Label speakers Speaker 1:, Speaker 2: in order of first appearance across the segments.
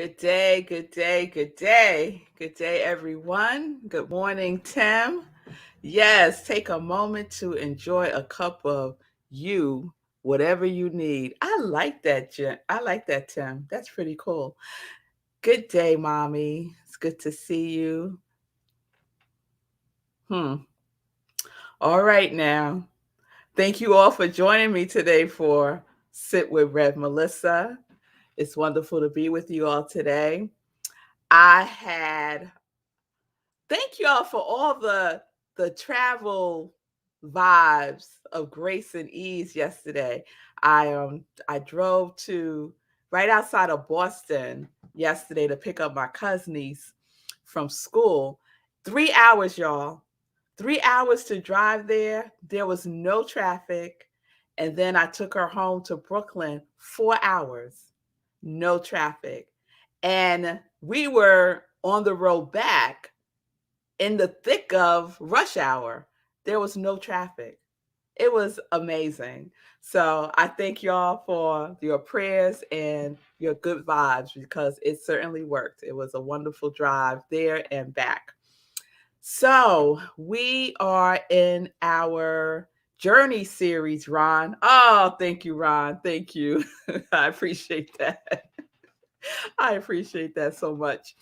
Speaker 1: Good day, good day, good day. Good day, everyone. Good morning, Tim. Yes, take a moment to enjoy a cup of you, whatever you need. I like that, Jen. I like that, Tim. That's pretty cool. Good day, Mommy. It's good to see you. Hmm. All right, now. Thank you all for joining me today for Sit with Rev Melissa. It's wonderful to be with you all today. I had Thank y'all for all the travel vibes of grace and ease yesterday. I drove to right outside of Boston yesterday to pick up my cousin niece from school. 3 hours, y'all. 3 hours to drive there. There was no traffic. And then I took her home to Brooklyn, 4 hours, no traffic. And we were on the road back in the thick of rush hour. There was no traffic. It was amazing. So I thank y'all for your prayers and your good vibes because it certainly worked. It was a wonderful drive there and back. So we are in our journey series, Ron. Oh, thank you, Ron. Thank you. I appreciate that. I appreciate that so much.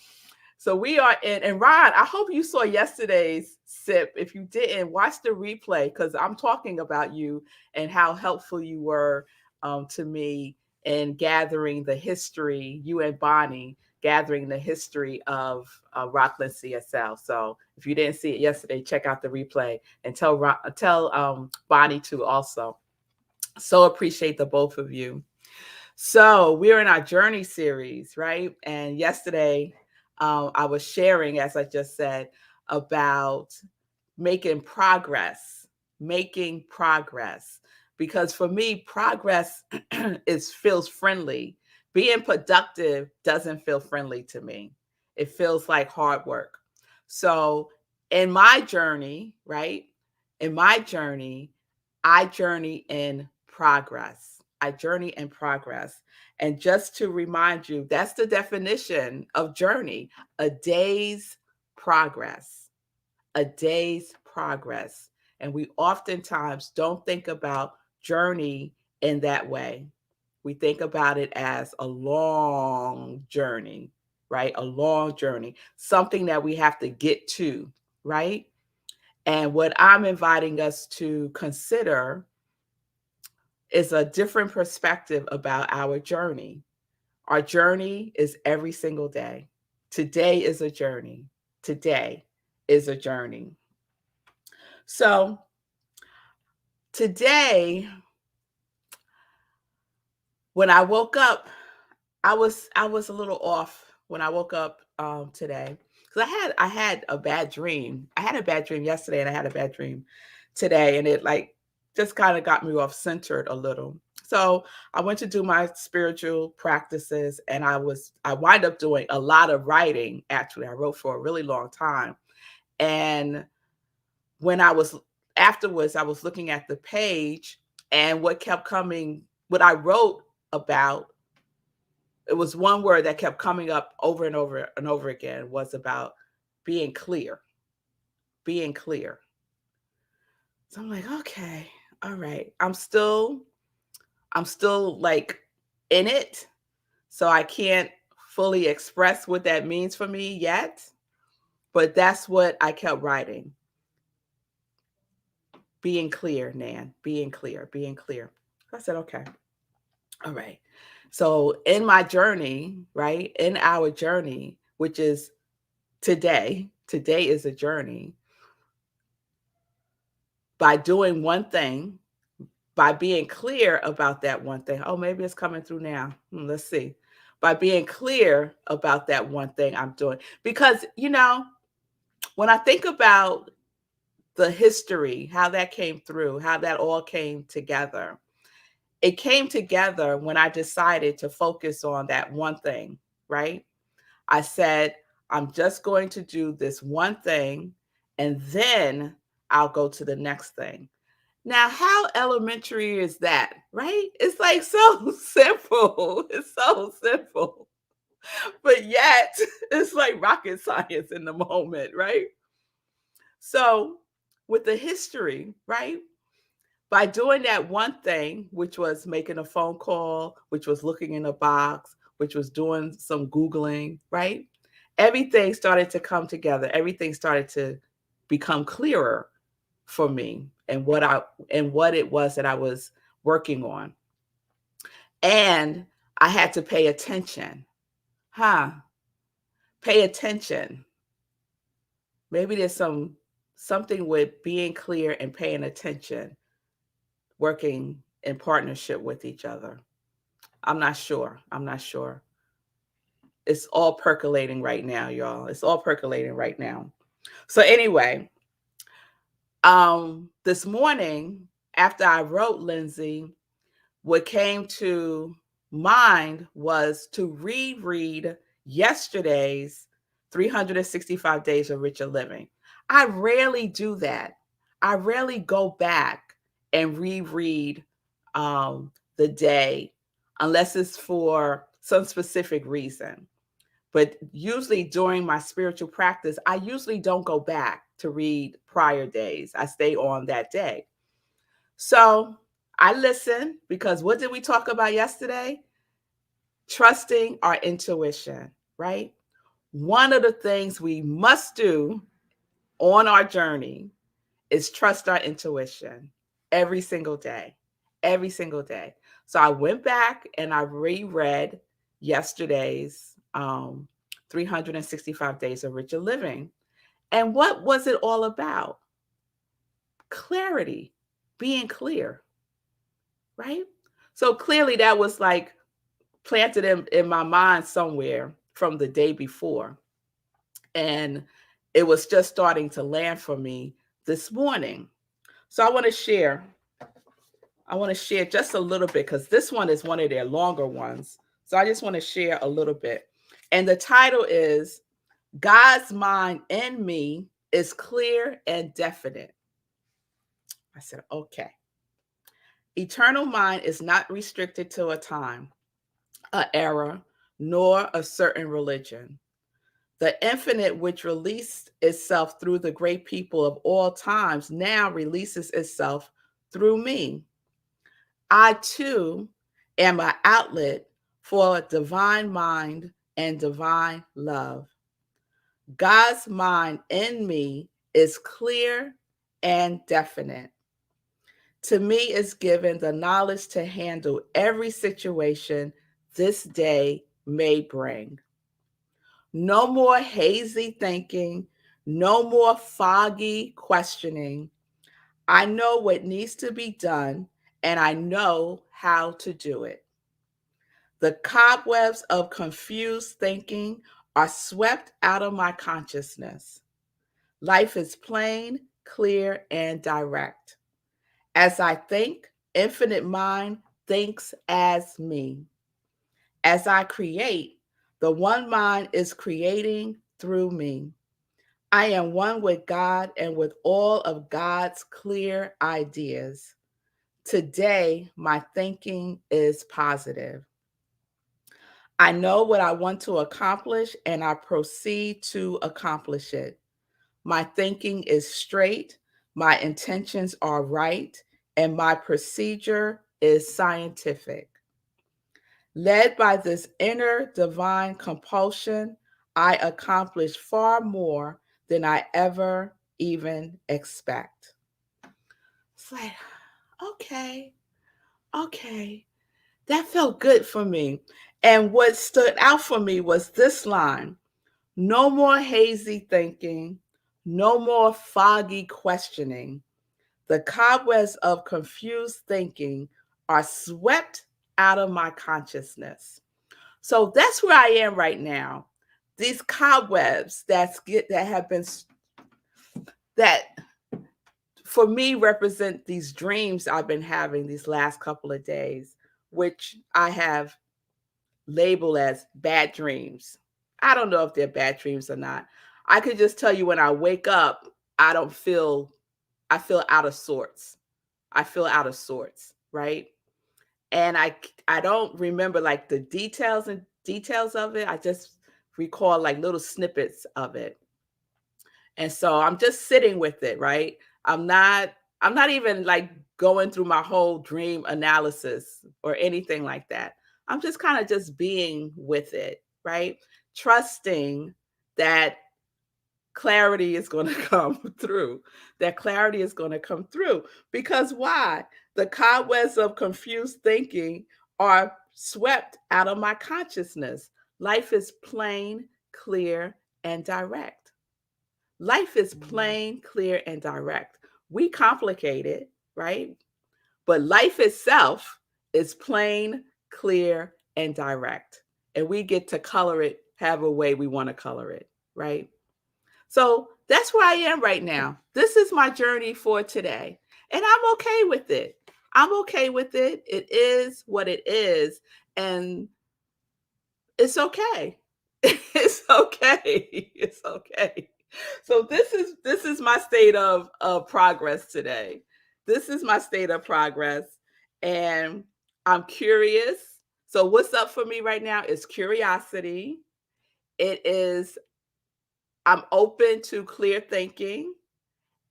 Speaker 1: So we are in, and Ron, I hope you saw yesterday's sip. If you didn't, watch the replay because I'm talking about you and how helpful you were to me in gathering the history, you and Bonnie gathering the history of Rockland CSL. So if you didn't see it yesterday, check out the replay and tell Bonnie to also. So appreciate the both of you. So we're in our journey series, right? And yesterday, I was sharing, as I just said, about making progress, making progress. Because for me, progress feels friendly. Being productive doesn't feel friendly to me. It feels like hard work. So in my journey, right? In my journey, I journey in progress. I journey in progress. And just to remind you, that's the definition of journey, a day's progress, a day's progress. And we oftentimes don't think about journey in that way. We think about it as a long journey, right? A long journey, something that we have to get to, right? And what I'm inviting us to consider is a different perspective about our journey. Our journey is every single day. Today is a journey. Today is a journey. So today, when I woke up, I was a little off when I woke up today because I had a bad dream. I had a bad dream yesterday, and I had a bad dream today, and it like just kind of got me off centered a little. So I went to do my spiritual practices, and I wind up doing a lot of writing. Actually, I wrote for a really long time, and when I was afterwards, I was looking at the page, and what kept coming, what I wrote about, it was one word that kept coming up over and over and over again, was about being clear, being clear. So I'm like, okay, all right. I'm still like in it. So I can't fully express what that means for me yet. But that's what I kept writing. Being clear, Nan, being clear, being clear. I said, okay, all right. So in my journey, right, in our journey, which is today is a journey. By doing one thing, by being clear about that one thing. Oh, maybe it's coming through now. Let's see. By being clear about that one thing I'm doing. Because, when I think about the history, how that came through, how that all came together, it came together when I decided to focus on that one thing, right? I said, I'm just going to do this one thing and then I'll go to the next thing. Now, how elementary is that, right? It's like so simple. It's so simple. But yet, it's like rocket science in the moment, right? So, with the history, right? By doing that one thing, which was making a phone call, which was looking in a box, which was doing some Googling, right? Everything started to come together. Everything started to become clearer for me and what it was that I was working on. And I had to pay attention. Huh? Pay attention. Maybe there's something with being clear and paying attention, working in partnership with each other. I'm not sure. I'm not sure. It's all percolating right now, y'all. It's all percolating right now. So anyway, this morning after I wrote Lindsay, what came to mind was to reread yesterday's 365 Days of Richer Living. I rarely do that. I rarely go back and reread the day unless it's for some specific reason. But usually during my spiritual practice, I usually don't go back to read prior days. I stay on that day. So I listen because what did we talk about yesterday? Trusting our intuition, right? One of the things we must do on our journey is trust our intuition every single day, every single day. So I went back and I reread yesterday's 365 Days of Richer Living. And what was it all about? Clarity, being clear, right? So clearly that was like planted in my mind somewhere from the day before. And it was just starting to land for me this morning. So I want to share just a little bit because this one is one of their longer ones. So I just want to share a little bit. And the title is God's Mind in Me is Clear and Definite. I said, okay. Eternal mind is not restricted to a time, an era, nor a certain religion. The infinite, which released itself through the great people of all times, now releases itself through me. I too am an outlet for a divine mind and divine love. God's mind in me is clear and definite. To me is given the knowledge to handle every situation this day may bring. No more hazy thinking, no more foggy questioning. I know what needs to be done and I know how to do it. The cobwebs of confused thinking are swept out of my consciousness. Life is plain, clear, and direct. As I think, infinite mind thinks as me. As I create, the one mind is creating through me. I am one with God and with all of God's clear ideas. Today, my thinking is positive. I know what I want to accomplish and I proceed to accomplish it. My thinking is straight, my intentions are right, and my procedure is scientific. Led by this inner divine compulsion, I accomplish far more than I ever even expect. It's like, okay, okay, that felt good for me. And what stood out for me was this line: no more hazy thinking, no more foggy questioning. The cobwebs of confused thinking are swept out of my consciousness. So that's where I am right now. These cobwebs that have been that for me represent these dreams I've been having these last couple of days, which I have labeled as bad dreams. I don't know if they're bad dreams or not. I could just tell you when I wake up, I don't feel I feel out of sorts. I feel out of sorts, right? And I don't remember like the details details of it. I just recall like little snippets of it. And so I'm just sitting with it, right? I'm not I'm not even like going through my whole dream analysis or anything like that. I'm just kind of just being with it, right? Trusting that clarity is going to come through. That clarity is going to come through. Because why? The cobwebs of confused thinking are swept out of my consciousness. Life is plain, clear, and direct. Life is plain, clear, and direct. We complicate it, right? But life itself is plain, clear, and direct. And we get to color it however way we want to color it, right? So that's where I am right now. This is my journey for today. And I'm okay with it. I'm okay with it. It is what it is. And it's okay. It's okay. It's okay. So this is my state of progress today. This is my state of progress. And I'm curious. So what's up for me right now is curiosity. It is I'm open to clear thinking,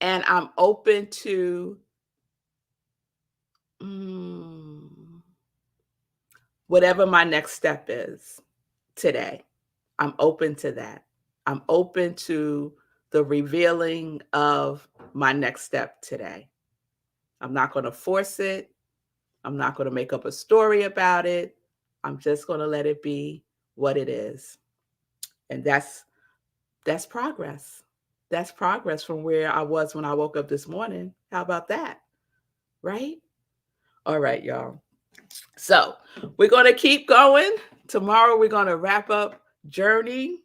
Speaker 1: and I'm open to mm, whatever my next step is today. I'm open to that. I'm open to the revealing of my next step today. I'm not going to force it. I'm not going to make up a story about it. I'm just going to let it be what it is. And that's progress. That's progress from where I was when I woke up this morning. How about that? Right? All right, y'all. So we're going to keep going. Tomorrow, we're going to wrap up journey,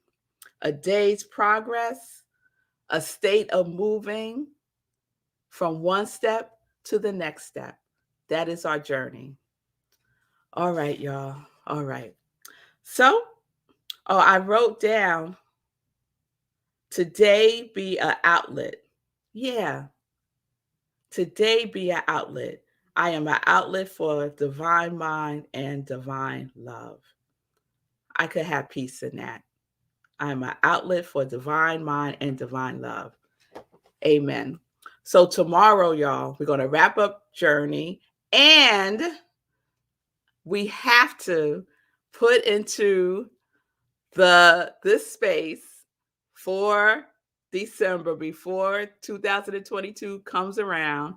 Speaker 1: a day's progress, a state of moving from one step to the next step. That is our journey. All right, y'all. All right. So, I wrote down today be an outlet. Yeah, today be an outlet. I am an outlet for divine mind and divine love. I could have peace in that. I am an outlet for divine mind and divine love. Amen. So tomorrow, y'all, we're going to wrap up journey, and we have to put into this space for December before 2022 comes around,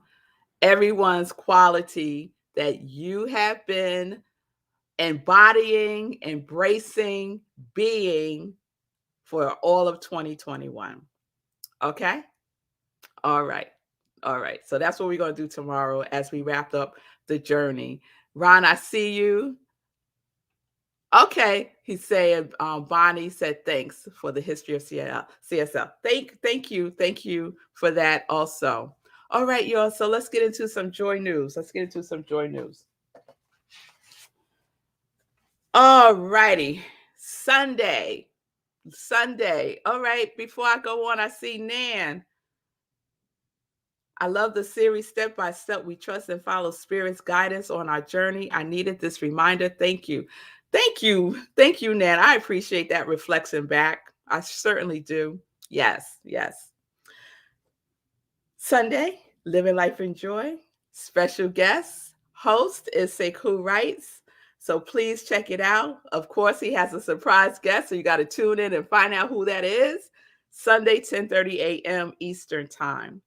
Speaker 1: everyone's quality that you have been embodying, embracing, being for all of 2021. Okay? All right. All right. So that's what we're going to do tomorrow as we wrap up the journey. Ron, I see you. Okay. He's saying, Bonnie said, thanks for the history of CSL. Thank you. Thank you for that also. All right, y'all. So let's get into some joy news. All righty. Sunday. All right. Before I go on, I see Nan. I love the series Step by Step. We trust and follow Spirit's guidance on our journey. I needed this reminder. Thank you. Thank you. Thank you, Nan. I appreciate that reflection back. I certainly do. Yes, yes. Sunday, Living Life in Joy. Special guest host is Sekou Wrights. So please check it out. Of course, he has a surprise guest, so you got to tune in and find out who that is. Sunday, 10:30 a.m. Eastern Time.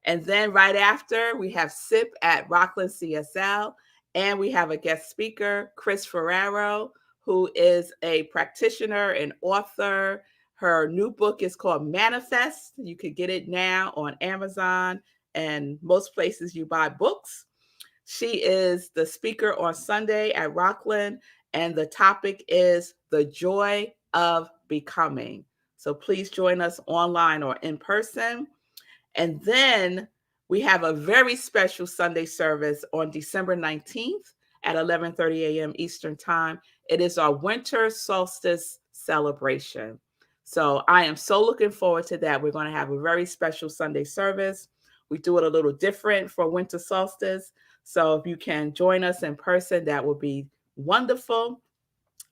Speaker 1: And then right after, we have SIP at Rockland CSL, and we have a guest speaker, Chris Ferrero, who is a practitioner and author. Her new book is called Manifest. You could get it now on Amazon and most places you buy books. She is the speaker on Sunday at Rockland, and the topic is the joy of becoming. So please join us online or in person. And then we have a very special Sunday service on December 19th at 11:30 a.m. Eastern Time. It is our winter solstice celebration. So I am so looking forward to that. We're going to have a very special Sunday service. We do it a little different for winter solstice. So if you can join us in person, that would be wonderful.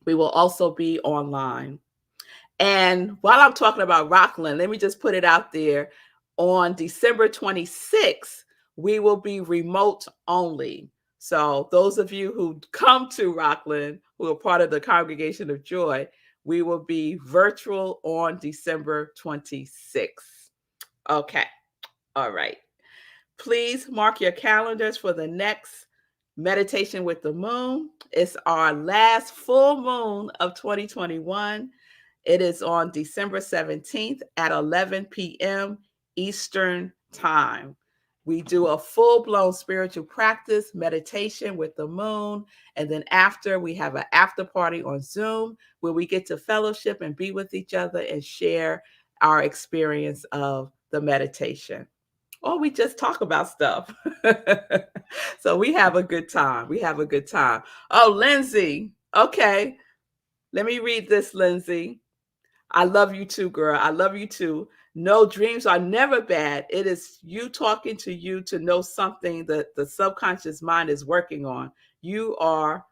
Speaker 1: We will also be online. And while I'm talking about Rockland, let me just put it out there. On December 26th, we will be remote only. So those of you who come to Rockland, who are part of the Congregation of Joy, we will be virtual on December 26th. Okay. All right. Please mark your calendars for the next meditation with the moon. It's our last full moon of 2021. It is on December 17th at 11 p.m. Eastern Time. We do a full-blown spiritual practice meditation with the moon. And then after, we have an after party on Zoom where we get to fellowship and be with each other and share our experience of the meditation. Or we just talk about stuff. So we have a good time. We have a good time. Oh, Lindsay. Okay. Let me read this, Lindsay. I love you too, girl. I love you too. No, dreams are never bad. It is you talking to you to know something that the subconscious mind is working on. You are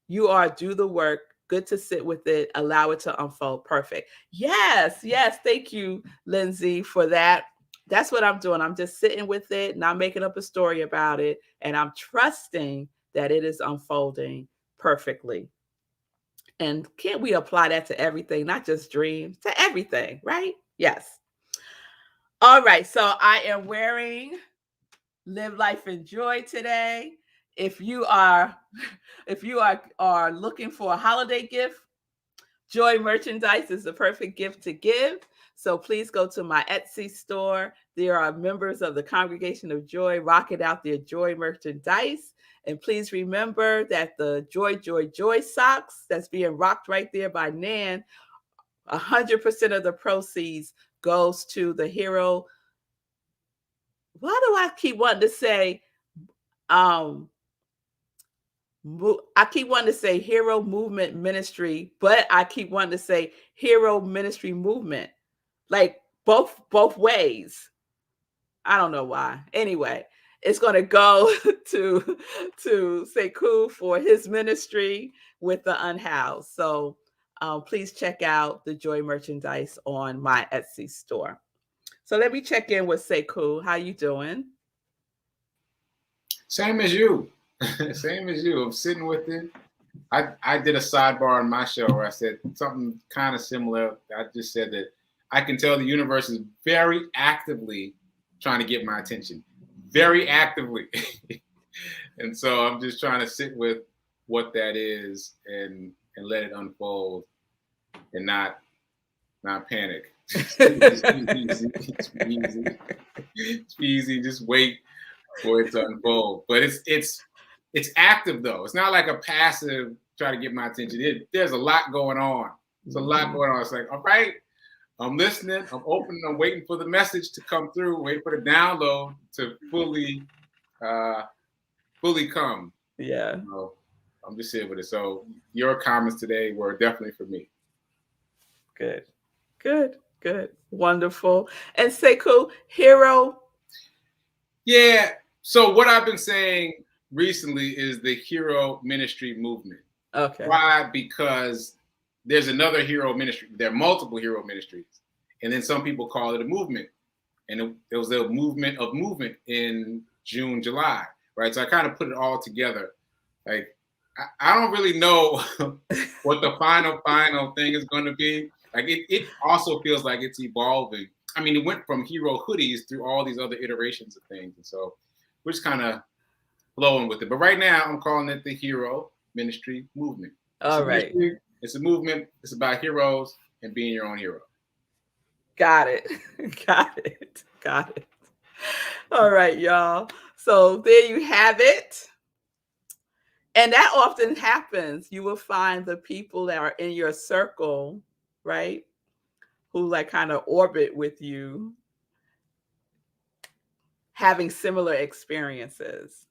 Speaker 1: do the work. Good to sit with it. Allow it to unfold. Perfect. Yes, yes. Thank you, Lindsay, for that. That's what I'm doing. I'm just sitting with it, not making up a story about it. And I'm trusting that it is unfolding perfectly. And can't we apply that to everything, not just dreams, to everything, right? Yes. All right. So I am wearing Live Life in Joy today. If you are are looking for a holiday gift, Joy merchandise is the perfect gift to give. So please go to my Etsy store. There are members of the Congregation of Joy rocking out their Joy merchandise. And please remember that the Joy, Joy, Joy socks that's being rocked right there by Nan, 100% of the proceeds goes to the Hero. Why do I keep wanting to say, um, I keep wanting to say Hero Movement Ministry, but I keep wanting to say Hero Ministry Movement, like both ways. I don't know why. Anyway, it's going to go to Sekou for his ministry with the unhoused. So please check out the Joy merchandise on my Etsy store. So let me check in with Sekou. How you doing?
Speaker 2: Same as you. Same as you. I'm sitting with it. I did a sidebar on my show where I said something kind of similar. I just said that I can tell the universe is very actively trying to get my attention. Very actively. And so I'm just trying to sit with what that is and let it unfold and not panic. It's easy. It's easy. It's easy. Just wait for it to unfold. But it's active though. It's not like a passive try to get my attention. There's a lot going on. There's a lot going on. It's like, all right, I'm listening, I'm open, I'm waiting for the message to come through, waiting for the download to fully come.
Speaker 1: Yeah.
Speaker 2: So I'm just here with it. So your comments today were definitely for me.
Speaker 1: Good. Good. Good. Wonderful. And Sekou, Hero.
Speaker 2: Yeah. So what I've been saying recently is the Hero Ministry movement.
Speaker 1: Okay.
Speaker 2: Why? Because there's another hero ministry. There are multiple hero ministries. And then some people call it a movement. And it was a movement of movement in June, July, right? So I kind of put it all together. Like, I don't really know what the final thing is going to be. Like, it also feels like it's evolving. I mean, it went from hero hoodies through all these other iterations of things. And so we're just kind of flowing with it. But right now, I'm calling it the Hero Ministry Movement.
Speaker 1: All right.
Speaker 2: It's a movement. It's about heroes and being your own hero.
Speaker 1: Got it. Got it. Got it. All right, y'all. So there you have it. And that often happens. You will find the people that are in your circle, right? Who like kind of orbit with you, having similar experiences,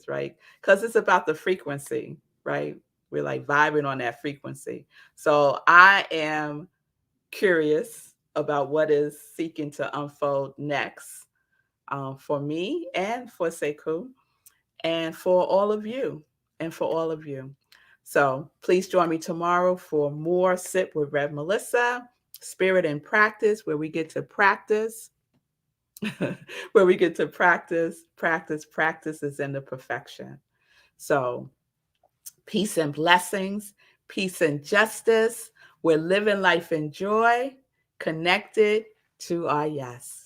Speaker 1: right? Because it's about the frequency, right? We're like vibing on that frequency. So I am curious about what is seeking to unfold next for me and for Sekou and for all of you. So please join me tomorrow for more Sit with Rev Melissa, Spirit and Practice, where we get to practice, where we get to practice is in the perfection. So peace and blessings, peace and justice. We're living life in joy, connected to our yes.